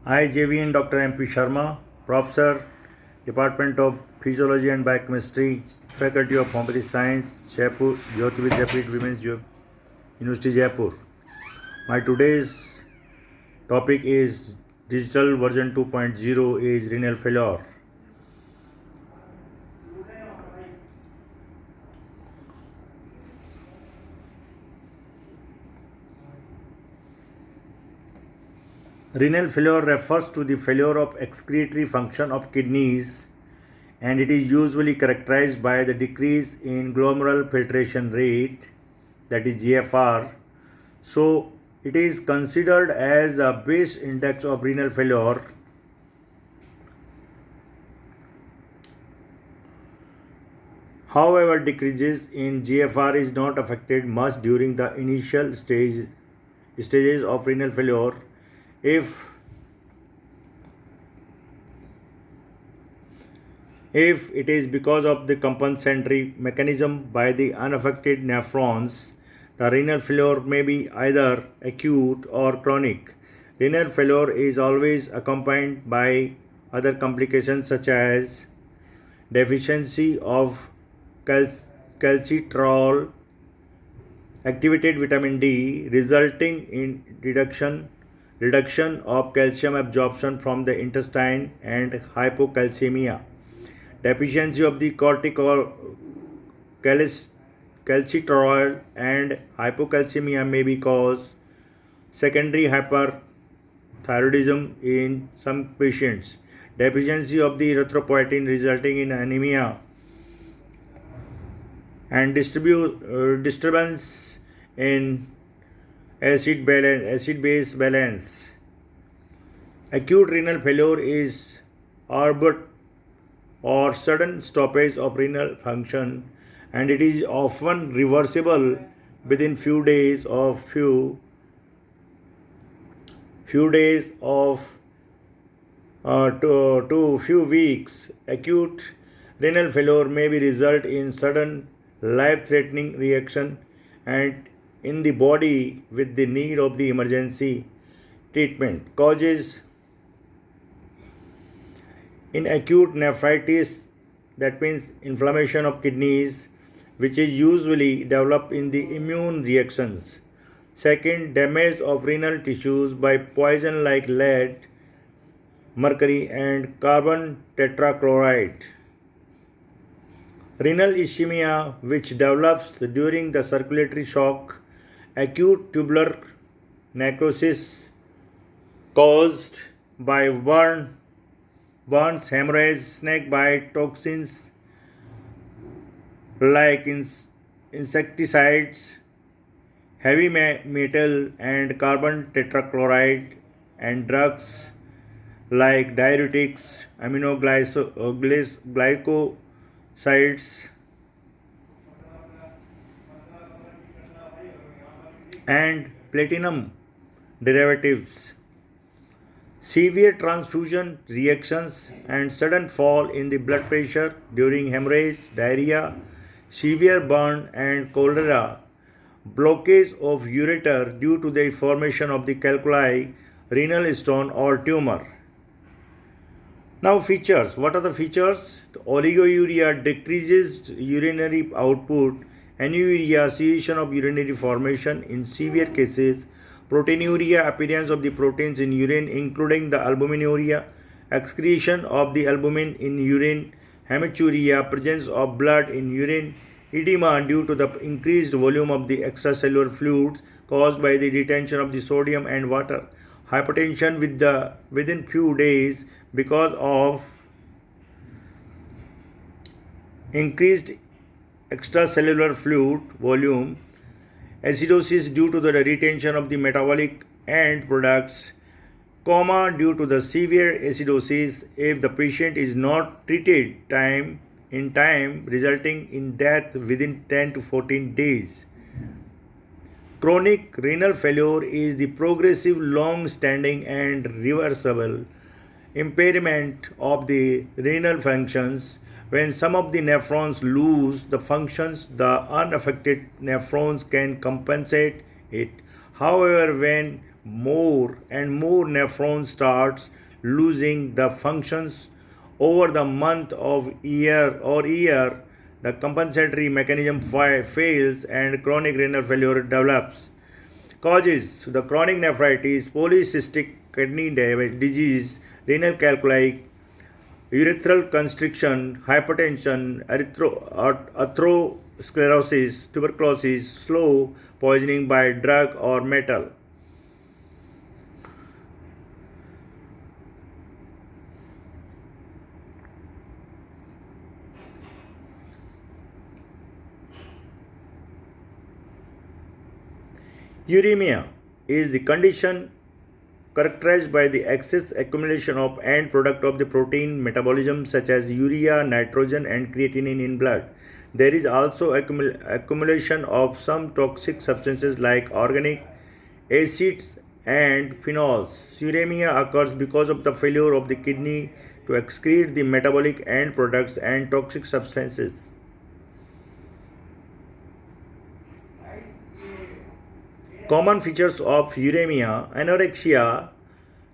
I, JVN Dr. MP Sharma, Professor, Department of Physiology and Biochemistry, Faculty of Homeopathic Science, Jaipur, Jyoti Vidyapith, University, Jaipur. My today's topic is digital version 2.0 is renal failure. Renal failure refers to the failure of excretory function of kidneys, and it is usually characterized by the decrease in glomerular filtration rate, that is GFR. So it is considered as the base index of renal failure. However, decreases in GFR is not affected much during the initial stages of renal failure if it is because of the compensatory mechanism by the unaffected nephrons. The renal failure may be either acute or chronic. Renal failure is always accompanied by other complications such as deficiency of calcitriol, activated vitamin D, resulting in reduction of calcium absorption from the intestine, and hypocalcemia. Deficiency of the calcitriol and hypocalcemia may be cause secondary hyperthyroidism in some patients. Deficiency of the erythropoietin resulting in anemia and disturbance in acid-base balance. Acute renal failure is abrupt or sudden stoppage of renal function, and it is often reversible within few days of few to few weeks. Acute renal failure may be result in sudden life-threatening reaction and in the body with the need of the emergency treatment. Causes in acute nephritis, that means inflammation of kidneys, which is usually developed in the immune reactions. Second, damage of renal tissues by poison like lead, mercury, and carbon tetrachloride. Renal ischemia, which develops during the circulatory shock. Acute tubular necrosis caused by burns, hemorrhage, snake bite, toxins like insecticides, heavy metal and carbon tetrachloride, and drugs like diuretics, glycosides, and platinum derivatives. Severe transfusion reactions and sudden fall in the blood pressure during hemorrhage, diarrhea, severe burn, and cholera. Blockage of ureter due to the formation of the calculi, renal stone, or tumor. Now, features. What are the features? The oliguria, decreases urinary output, anuria, cessation of urinary formation in severe cases, proteinuria, appearance of the proteins in urine including the albuminuria, excretion of the albumin in urine, hematuria, presence of blood in urine, edema due to the increased volume of the extracellular fluids caused by the retention of the sodium and water, hypertension within few days because of increased extracellular fluid volume, acidosis due to the retention of the metabolic end products, coma due to the severe acidosis if the patient is not treated in time, resulting in death within 10 to 14 days. Chronic renal failure is the progressive, long-standing and reversible impairment of the renal functions. When some of the nephrons lose the functions, the unaffected nephrons can compensate it. However, when more and more nephrons starts losing the functions over the month of year, the compensatory mechanism fails and chronic renal failure develops. Causes: the chronic nephritis, polycystic kidney disease, renal calculi, urethral constriction, hypertension, atherosclerosis, tuberculosis, slow poisoning by drug or metal. Uremia is the condition characterized by the excess accumulation of end product of the protein metabolism such as urea, nitrogen and creatinine in blood. There is also accumulation of some toxic substances like organic acids and phenols. Uremia occurs because of the failure of the kidney to excrete the metabolic end products and toxic substances. Common features of uremia: anorexia,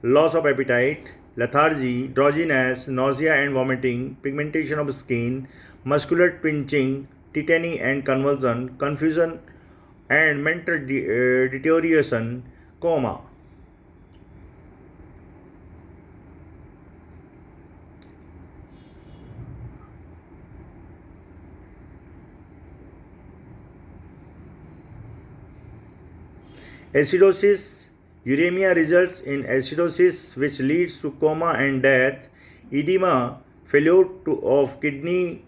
loss of appetite, lethargy, drowsiness, nausea and vomiting, pigmentation of skin, muscular twitching, tetany and convulsion, confusion and mental deterioration, coma. Acidosis: uremia results in acidosis which leads to coma and death. Edema: failure of kidney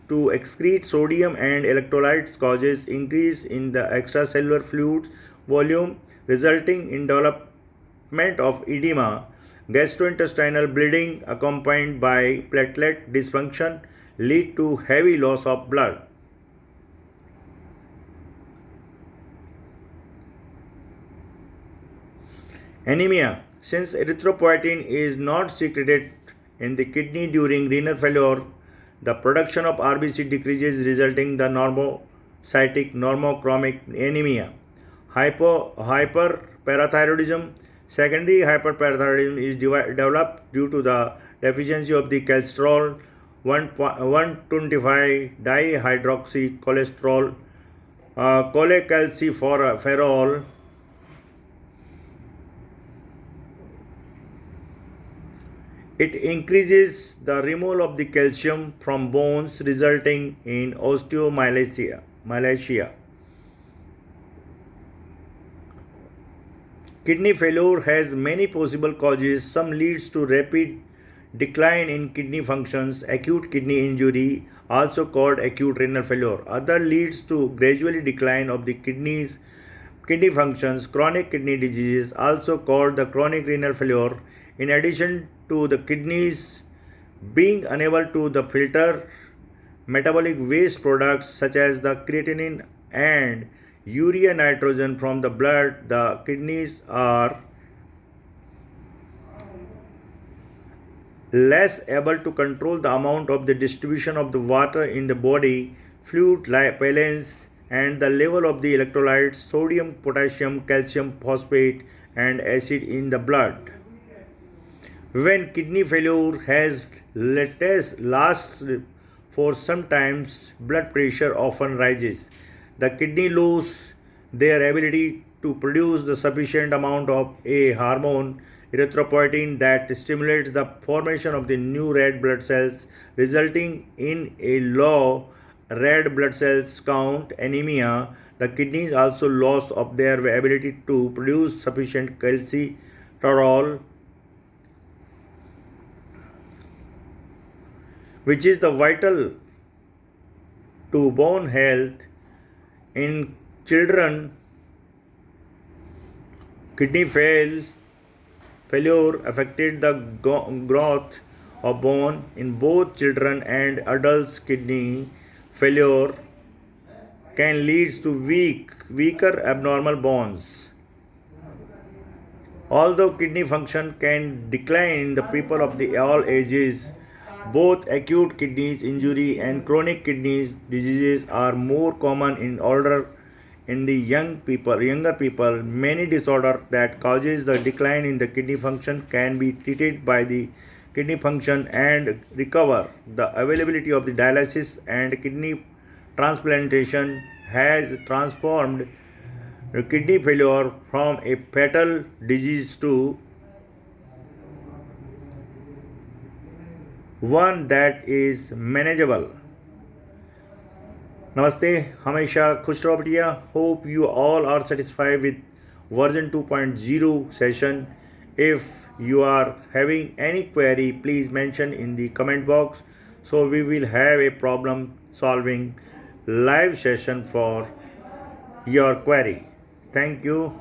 to excrete sodium and electrolytes causes increase in the extracellular fluid volume resulting in development of edema. Gastrointestinal bleeding accompanied by platelet dysfunction lead to heavy loss of blood. Anemia: since erythropoietin is not secreted in the kidney during renal failure, the production of RBC decreases resulting in the normocytic normochromic anemia. Hyperparathyroidism: secondary hyperparathyroidism is developed due to the deficiency of the cholesterol 125 dihydroxycholesterol, cholecalciferol. It increases the removal of the calcium from bones resulting in osteomalacia. Kidney failure has many possible causes. Some leads to rapid decline in kidney functions, acute kidney injury, also called acute renal failure. Other leads to gradually decline of the kidney functions, chronic kidney disease, also called the chronic renal failure. In addition to the kidneys being unable to filter metabolic waste products such as the creatinine and urea nitrogen from the blood, the kidneys are less able to control the amount of the distribution of the water in the body, fluid balance and the level of the electrolytes, sodium, potassium, calcium, phosphate and acid in the blood. When kidney failure lasts for some time, blood pressure often rises. The kidney lose their ability to produce the sufficient amount of a hormone, erythropoietin, that stimulates the formation of the new red blood cells, resulting in a low red blood cells count, anemia. The kidneys also loss of their ability to produce sufficient calciferol, which is the vital to bone health. In children, kidney failure affected the growth of bone. In both children and adults, kidney failure can lead to weaker abnormal bones. Although kidney function can decline in the people of all ages, both acute kidney injury and chronic kidney diseases are more common in older in the younger people, many disorder that causes the decline in the kidney function can be treated by the kidney function and recover. The availability of the dialysis and kidney transplantation has transformed kidney failure from a fatal disease to one that is manageable. Namaste, हमेशा खुश रहो बढ़िया. Hope you all are satisfied with version 2.0 session. If you are having any query, please mention in the comment box. So we will have a problem solving live session for your query. Thank you.